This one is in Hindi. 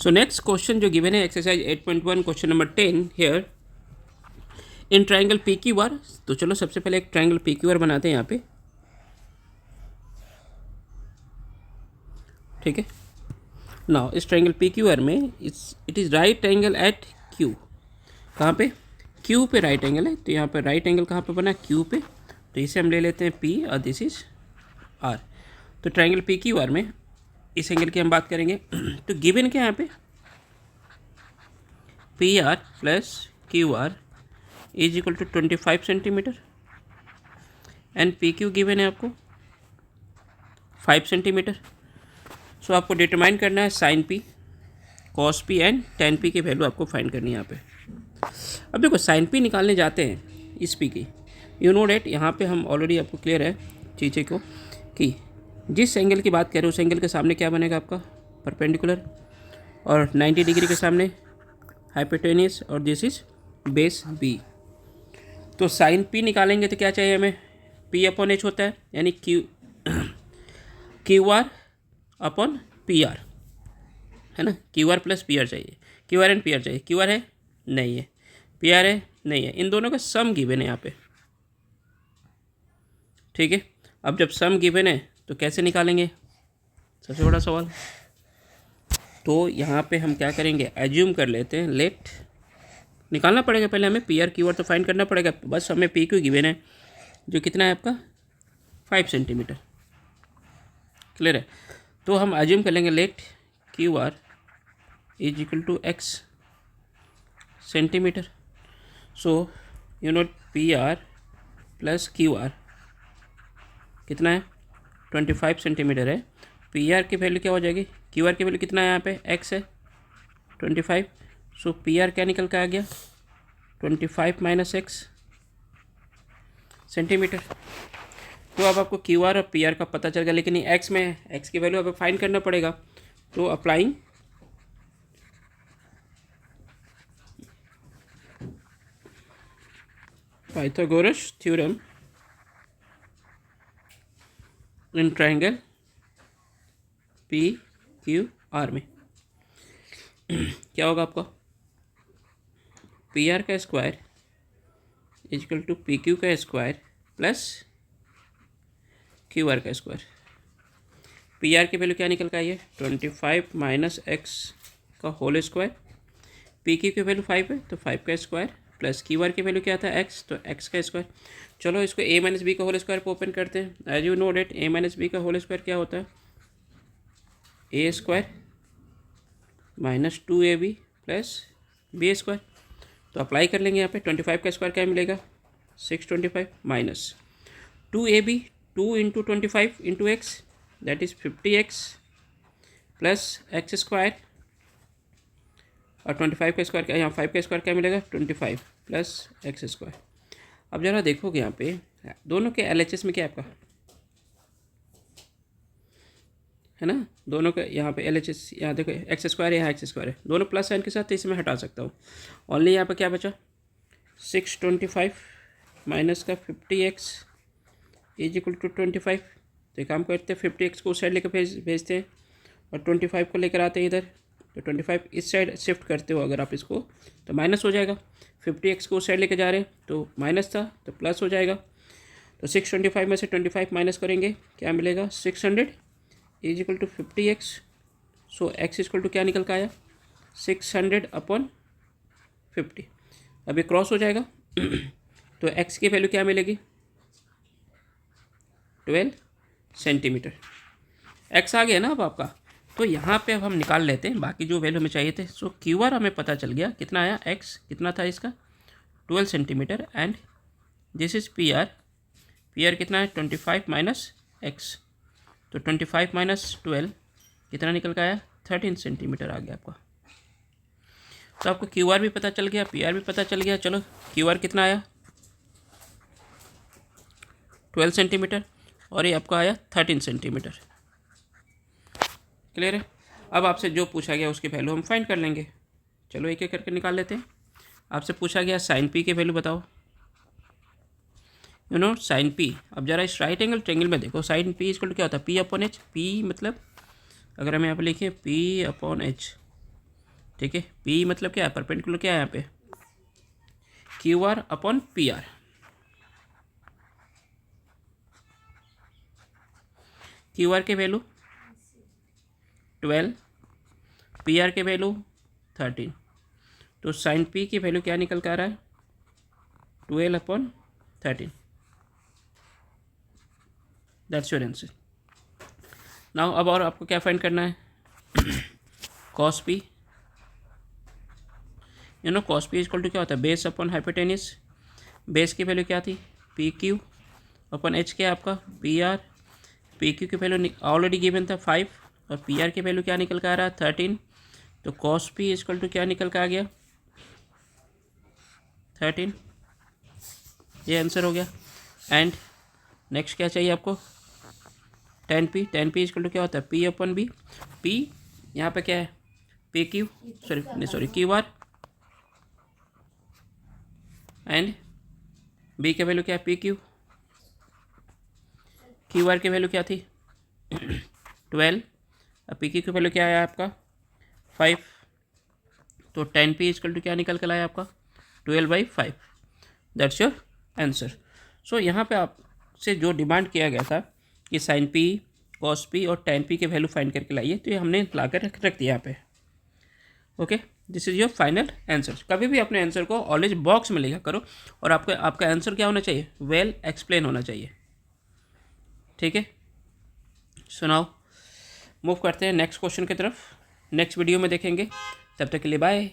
सो नेक्स्ट क्वेश्चन जो गिवन है exercise 8.1 question number 10 here in triangle P Q are. तो चलो सबसे पहले एक ट्राइंगल पी क्यू आर बनाते हैं यहाँ पे, ठीक है। नाउ इस ट्राइंगल पी क्यू आर में it is right angle at Q. कहाँ पे? क्यू पे राइट एंगल है, तो यहाँ पे राइट एंगल कहाँ पे बना? क्यू पे। तो इसे हम ले लेते हैं पी और दिस इज आर। तो ट्राइंगल पी क्यू आर में इस एंगल की हम बात करेंगे। तो गिवन क्या है यहाँ पे? P R plus Q R is equal to 25 centimetre and P Q given है आपको 5 सेंटीमीटर। सो आपको डिटरमाइन करना है sine P, cos P and tan P की वैल्यू आपको फाइंड करनी है यहाँ पे। अब देखो साइन पी निकालने जाते हैं इस पी की, यू नो डेट यहाँ पे हम ऑलरेडी आपको क्लियर है चीज़ें को कि जिस एंगल की बात करें उस एंगल के सामने क्या बनेगा आपका? परपेंडिकुलर, और 90 डिग्री के सामने हाइपोटेनियस, और दिस इज बेस बी। तो साइन पी निकालेंगे तो क्या चाहिए हमें? पी अपॉन एच होता है, यानी Q R upon P R, है ना। Q R plus P R चाहिए, Q R and P R चाहिए। क्यू आर है? नहीं है। पी आर है? नहीं है। इन दोनों का सम गिवन है यहाँ पे, ठीक है। अब जब सम गिवन है तो कैसे निकालेंगे, सबसे बड़ा सवाल। तो यहाँ पे हम क्या करेंगे, एज्यूम कर लेते हैं, लेट निकालना पड़ेगा पहले हमें पी आर क्यू आर तो फाइंड करना पड़ेगा। बस हमें पी क्यू गिवन है जो कितना है आपका 5 सेंटीमीटर, क्लियर है। तो हम एज्यूम कर लेंगे let Q R is equal to x centimetre. So you note P R plus Q R कितना है 25 सेंटीमीटर है। पी आर की वैल्यू क्या हो जाएगी? क्यू आर की वैल्यू कितना है यहाँ पे? एक्स है 25। सो पी आर क्या निकल के आ गया 25 माइनस एक्स सेंटीमीटर। तो अब आपको क्यू आर और पी आर का पता चल गया, लेकिन ये एक्स में है, एक्स की वैल्यू अब फाइंड करना पड़ेगा। तो applying Pythagoras theorem in triangle P Q R में क्या होगा आपका? पी आर का square is equal to P Q का स्क्वायर प्लस क्यू आर का स्क्वायर। पी आर की वैल्यू क्या निकल कर आई है 25 माइनस एक्स का होल स्क्वायर। पी क्यू की वैल्यू 5 है तो 5 का स्क्वायर प्लस क्यू आर की वैल्यू क्या था एक्स, तो एक्स का स्क्वायर। चलो इसको ए माइनस बी का होल स्क्वायर पर ओपन करते हैं। As you know that A minus B का होल स्क्वायर क्या होता है? A square minus 2ab plus B square. तो अप्लाई कर लेंगे यहाँ पे 25 का स्क्वायर क्या मिलेगा 625 minus 2ab 2 into 25 into x that is 50x plus x square, और 25 का स्क्वायर क्या, यहाँ 5 का स्क्वायर क्या मिलेगा 25 प्लस एक्स स्क्वायर। अब ज़रा देखोगे यहाँ पे दोनों के LHS में क्या है आपका, है ना। दोनों का यहाँ पे LHS, यहाँ देखो एक्स स्क्वायर है, यहाँ एक्स स्क्वायर है, दोनों प्लस साइन के साथ, तो इसमें हटा सकता हूँ। ओनली यहाँ पे क्या बचा 625 माइनस का 50x इज इक्वल टू 25। तो काम करते हैं 50x को उस साइड लेकर भेजते हैं और 25 को लेकर आते हैं इधर। तो 25 इस साइड शिफ्ट करते हो अगर आप इसको तो माइनस हो जाएगा। 50x को उस साइड लेकर जा रहे हैं तो माइनस था तो प्लस हो जाएगा। तो 625 में से 25 माइनस करेंगे क्या मिलेगा 600 is equal to 50x। So x equal to क्या निकल का आया 600 अपॉन 50। अब ये क्रॉस हो जाएगा तो x की वैल्यू क्या मिलेगी 12 सेंटीमीटर। x आ गया ना अब आपका। तो यहाँ पे अब हम निकाल लेते हैं बाकी जो वैल्यू हमें चाहिए थे। सो क्यू आर हमें पता चल गया कितना आया, x कितना था इसका 12 centimetre and this is P R कितना है 25 माइनस एक्स। तो 25 माइनस 12 कितना निकल का आया 13 सेंटीमीटर आ गया आपका। तो आपको क्यू आर भी पता चल गया, पी आर भी पता चल गया। चलो क्यू आर कितना आया 12 सेंटीमीटर और ये आपका आया 13 सेंटीमीटर, क्लियर है। अब आपसे जो पूछा गया उसकी वैल्यू हम फाइंड कर लेंगे। चलो एक एक करके निकाल लेते हैं। आपसे पूछा गया साइन पी की वैल्यू बताओ, यू नो साइन पी। अब जरा इस राइट एंगल ट्रेंगल में देखो साइन पी इक्वल टू क्या होता है पी अपॉन एच। पी मतलब अगर हम यहाँ पर लिखें पी अपॉन एच ठीक है। पी मतलब क्या है, परपेंडिकुलर क्या है यहाँ पे, Q R upon P are. Q R के वैल्यू 12, पी आर के वैल्यू 13, तो साइन पी की वैल्यू क्या निकल कर आ रहा है, 12/13। That's your answer. नाउ अब और आपको क्या फाइंड करना है, cos P. Cos P equal to क्या होता है, बेस अपॉन हाइपोटेनिस। बेस की वैल्यू क्या थी, पी क्यू अपॉन एच क्या है आपका, पी आर। पी क्यू की वैल्यू ऑलरेडी गिवन था 5 और पी आर की वैल्यू क्या निकल कर आ रहा है 13, तो कॉस पी इक्वल टू क्या निकल कर आ गया 13। ये आंसर हो गया। एंड नेक्स्ट क्या चाहिए आपको, tan P. Tan P equal to क्या होता है, पी अपन बी। पी यहाँ पे क्या है, P Q, sorry Q R, and B की वैल्यू क्या है, पी क्यू। क्यू आर की वैल्यू क्या थी 12, अब पी क्यू की वैल्यू क्या आया आपका 5, तो टेन पी इक्वल टू क्या निकल कर आया आपका 12/5। That's your answer. सो यहाँ पे आपसे जो डिमांड किया गया था कि साइन पी, कॉस पी और टेन पी के वैल्यू फाइंड करके लाइए, तो ये हमने ला कर रख दिया यहाँ पे। Okay, this is your final answer. कभी भी अपने आंसर को ऑलवेज बॉक्स में लिखा करो और आपका आंसर क्या होना चाहिए, वेल एक्सप्लेन होना चाहिए। ठीक है, सुनाओ, मूव करते हैं नेक्स्ट क्वेश्चन की तरफ, नेक्स्ट वीडियो में देखेंगे। तब तक के लिए बाय।